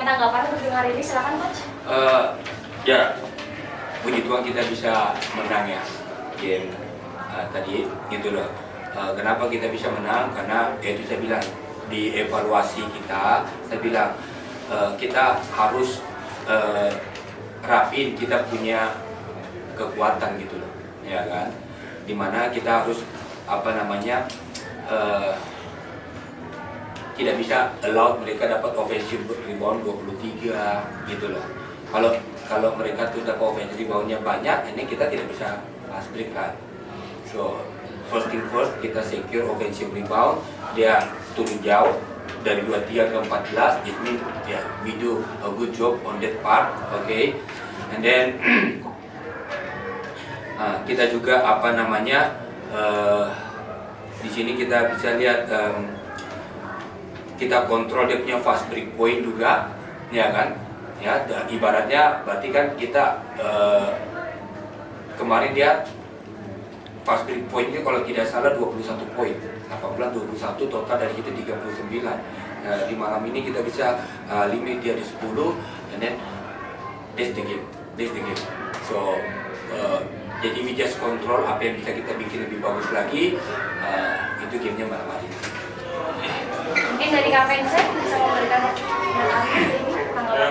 Tanggapan untuk hari ini silakan coach. Ya, puji Tuhan kita bisa menang ya game tadi gitu loh. Kenapa kita bisa menang? Karena itu saya bilang di evaluasi kita, saya bilang kita harus rapin kita punya kekuatan gitu loh, ya kan? Dimana kita harus tidak bisa allow mereka dapat offensive rebound 23 gitu loh. Kalau mereka tuh dapat offensive reboundnya banyak, ini kita tidak bisa fast break kan. So first thing first, kita secure offensive rebound, dia turun jauh dari 23 ke 14. It means we do a good job on that part, okay. And then kita juga di sini kita bisa lihat kita kontrol dia punya fast break point juga, ya kan? Ya, ibaratnya berarti kan kita kemarin dia fast break pointnya kalau tidak salah 21 poin, 18-21 total dari itu 39. Di malam ini kita bisa limit dia di 10, and then that's the game. So jadi we just control apa yang bisa kita bikin lebih bagus lagi. Itu gamenya malam hari ini. Mungkin dari Kak Vincent bisa memberikan tanggapan. Ya,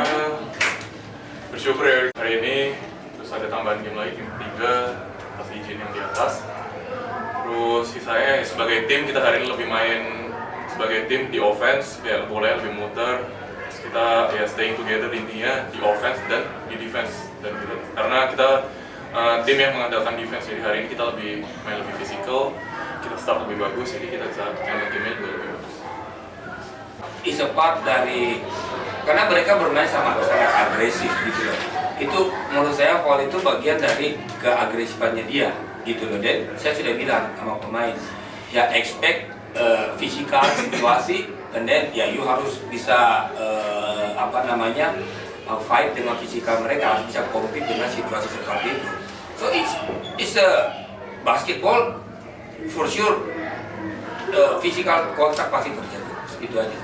bersyukur ya hari ini terus ada tambahan game lagi, game 3 atas izin yang di atas. Terus sisanya sebagai tim kita hari ini lebih main sebagai tim di offense, ya boleh lebih muter. Terus kita ya staying together intinya di offense dan di defense dan gitu. Karena kita tim yang mengandalkan defense, jadi hari ini kita main lebih physical, kita start lebih bagus, jadi kita bisa main game-nya juga lebih bagus. Is a part dari karena mereka bermain sangat agresif gitu loh. Itu menurut saya foul itu bagian dari keagresifannya dia gitu loh. Dan saya sudah bilang sama pemain, ya expect physical situasi, and then ya you harus bisa fight dengan fisikal mereka, harus bisa compete dengan situasi seperti itu. So it's a basketball for sure, physical kontak pasti terjadi, itu aja.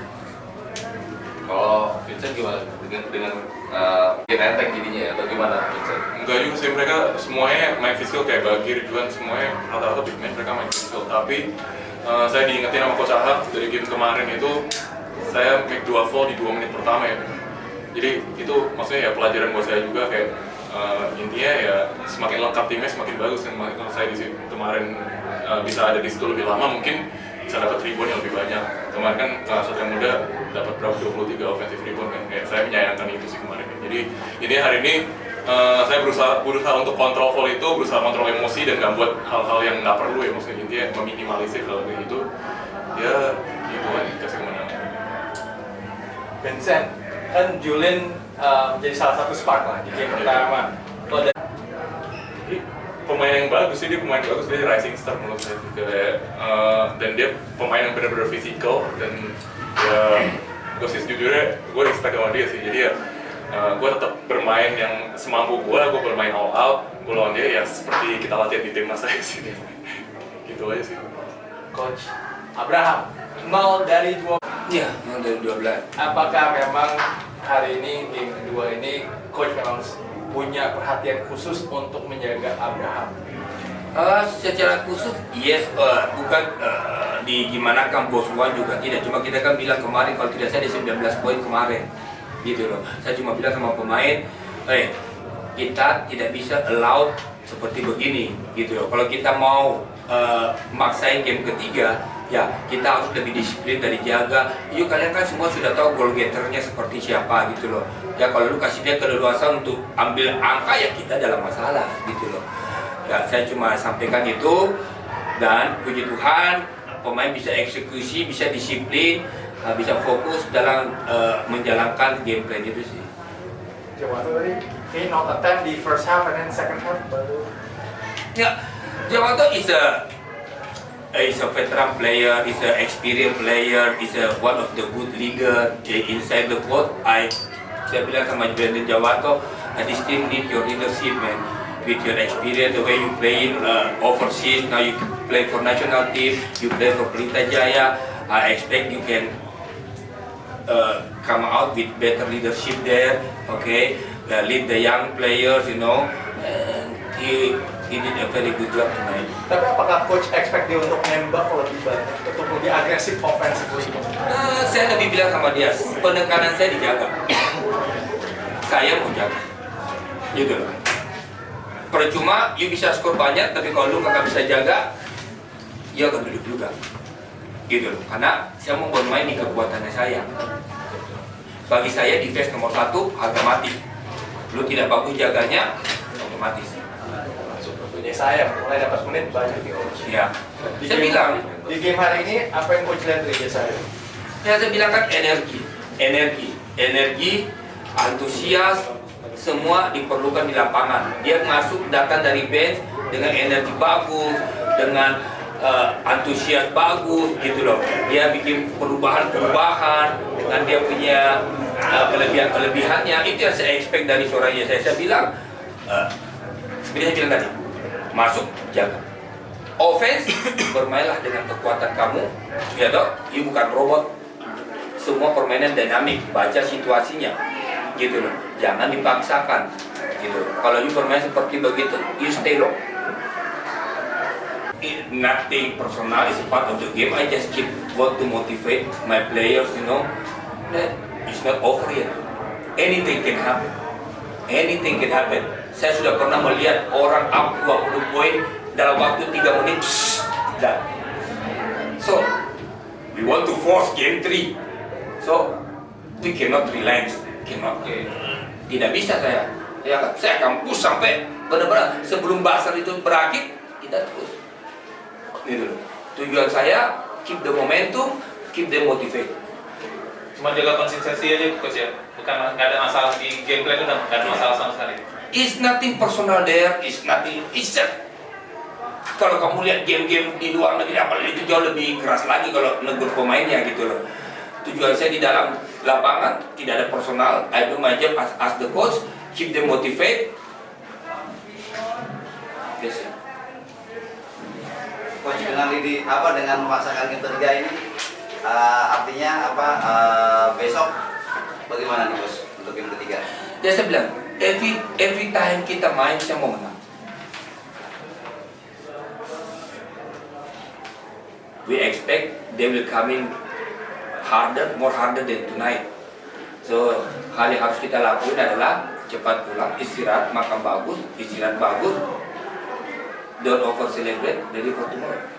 Kalau Vincent gimana dengan enteng jadinya ya? Bagaimana Vincent? Enggak juga sih, mereka semuanya main physical kayak Bagir, Juan, semuanya rata-rata big man mereka main physical. Tapi saya diingetin sama Coach Ahab dari game kemarin itu saya make 2 foul di 2 menit pertama ya. Jadi itu maksudnya ya pelajaran buat saya juga kayak intinya ya semakin lengkap timnya semakin bagus. Dan kalau saya di kemarin bisa ada di situ lebih lama mungkin bisa dapat rebound yang lebih banyak. Kemarin kan Satria Muda dapat berapa 23 offensive rebound kan. Kayak saya menyayangkan itu sih kemarin. Jadi ini hari ini saya berusaha untuk kontrol foul itu, berusaha kontrol emosi dan nggak buat hal-hal yang nggak perlu ya, maksudnya intinya meminimalisir kalau kayak gitu. Ya gitu kan kasih kemenangan. Vincent, kan Julian menjadi salah satu spark lah di game pertama. Kalau Pemain yang bagus sih, dia pemain bagus, dia rising star menurut saya juga dan dia pemain yang benar-benar physical dan ya gue sih sejujurnya gue respect sama dia sih. Jadi ya gue tetap bermain yang semampu gue bermain all out, gue lawan dia ya seperti kita latihan di timnas saya sih. Gitu aja sih. Coach Abraham, 0 dari 12. Iya, 0 dari 12. Apakah memang hari ini game kedua ini Coach memang punya perhatian khusus untuk menjaga Abraham? Secara khusus, yes, bukan di gimana kan bos gua juga tidak. Cuma kita kan bilang kemarin kalau tidak saya di 19 poin kemarin, gitu loh. Saya cuma bilang sama pemain, kita tidak bisa allow seperti begini, gitu loh. Kalau kita mau maksain game ketiga, ya kita harus lebih disiplin dari jaga. Yuk kalian kan semua sudah tahu goal getternya seperti siapa gitu loh. Ya kalau lu kasih dia keleluasan untuk ambil angka ya kita dalam masalah gitu loh. Ya saya cuma sampaikan itu dan puji Tuhan pemain bisa eksekusi, bisa disiplin, bisa fokus dalam menjalankan game plan itu sih. Jawato tadi, he not attempt di first half and then second half baru. Ya, Jawato is a veteran player, is a experienced player, is one of the good leader inside the court. Saya bilang sama Brandon Jawato, this team need your leadership, man. With your experience, the way you play overseas, now you play for national team, you play for Pelita Jaya. I expect you can come out with better leadership there, okay, lead the young players, you know, and he did a very good job tonight. Tapi apakah coach expect dia untuk nembak lebih banyak, untuk lebih agresif offensively? Saya lebih bilang sama dia, penekanan saya dijaga. Saya mau jaga, gitu loh. Percuma, you bisa skor banyak, tapi kalau lu kakak bisa jaga, ya akan duduk juga, gitu loh. Karena saya mau bermain di kekuatannya saya. Bagi saya defense nomor 1 harga mati. Lu tidak bagus jaganya, otomatis. Tentunya saya mulai dapat menit banyak nih coach. Ya, Di saya game- bilang, di game hari ini apa yang coach lihat dari saya? ya saya bilang kan energi, antusias, semua diperlukan di lapangan. Dia masuk datang dari bench dengan energi bagus, dengan antusias bagus, gitu loh. Dia bikin perubahan dengan dia punya kelebihannya. Itu yang saya expect dari seorang Yesaya. Saya bilang, seperti saya bilang tadi, masuk jaga. Offense, bermainlah dengan kekuatan kamu. Ya toh, you bukan robot. Semua permainan dinamik, baca situasinya, gitu loh. Jangan dipaksakan, gitu. Kalau you bermain seperti begitu, you stay low. Nothing personal, is a part of the game. I just keep want to motivate my players, you know. That it's not over yet. Anything can happen. Anything can happen. Saya sudah pernah melihat orang up 20 poin dalam waktu 3 menit. Dan so we want to force game 3. So we cannot relax, cannot. Tidak bisa saya akan push sampai benar-benar sebelum buzzer itu berakhir kita terus. Gitu loh. Tujuan saya keep the momentum, keep them motivated. Cuma jaga konsistensi aja coach ya, bukan nggak ada masalah di gameplay itu, udah nggak ada masalah sama sekali. It's nothing personal there, it's nothing. It's just kalau kamu lihat game-game di luar negeri apalagi itu jauh lebih keras lagi kalau negur pemainnya gitu loh. Tujuan saya di dalam lapangan tidak ada personal. I do my job as the coach, keep them motivated. Yes, sir. Coach dengan dengan memaksakan game ketiga ini artinya besok bagaimana nih Coach untuk game ketiga? Ya saya bilang every time kita main saya mau menang. We expect they will come in more harder than tonight. So hal yang harus kita lakukan adalah cepat pulang, istirahat, makan bagus, istirahat bagus, don't over celebrate, ready for tomorrow.